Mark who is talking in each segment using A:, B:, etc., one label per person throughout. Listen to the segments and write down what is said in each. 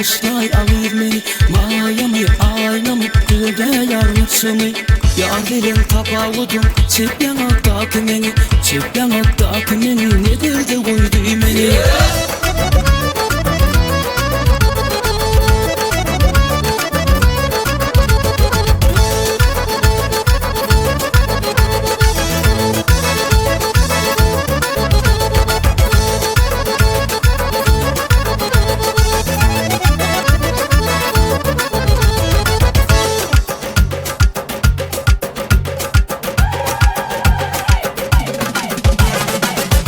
A: bağışlay alır beni. Mayamı aynamı gülde yarmışımı. Yar dilin tapavudum çip yanaktaki beni. Çip yanaktaki beni nedir de koydu beni.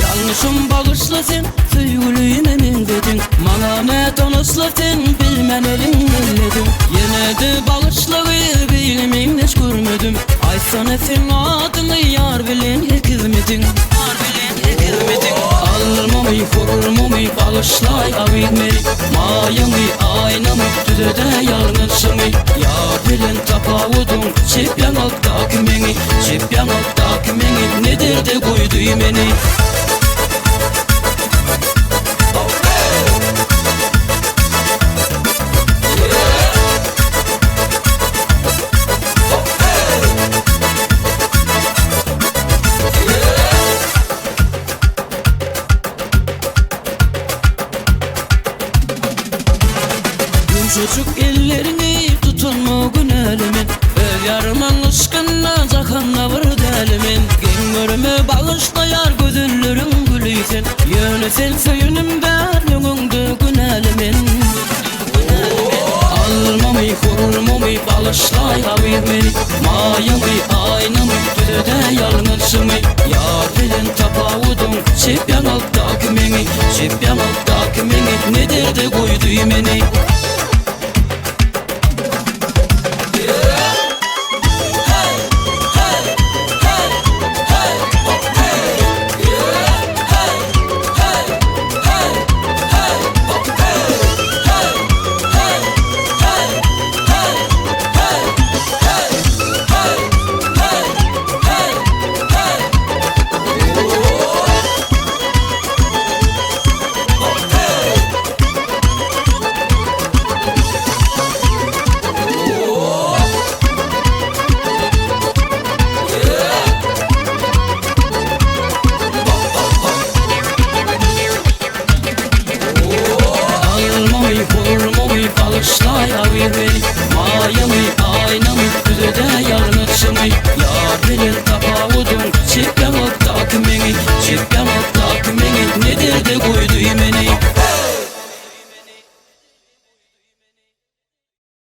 A: Yanlışım bağışla sen, söyleyeyim emin dedin. Bana ne tanışla sen, bilmem elin elledin. Yine de bağışları bilmeyin hiç görmedim. Ay sana sen adını yar bilen hekizmedin. Almamı, vurmamı bağışlay abilmeli. Mayamı, aynamı, düzede yanlışımı. Yar bilen tapavudun, çip yanaktaki beni. Çip yanaktaki beni, nedir de koydu beni. Çocuk ellerini tutun gün elimin. Yarımın ışkına zakanla vurdu elimin. Gengörümü bağışlayar gözünlerin gülüysen. Yönesin söyünümden yönündü gün elimin. Almamı, vurmamı bağışlay abilmeli. Mayamı, aynamı, düzede yanlışımı. Yar dilin tapavudun çip yanaktaki beni. Çip yanaktaki beni nedir de koydu beni. Bağışlay abilmeli. Mayamı,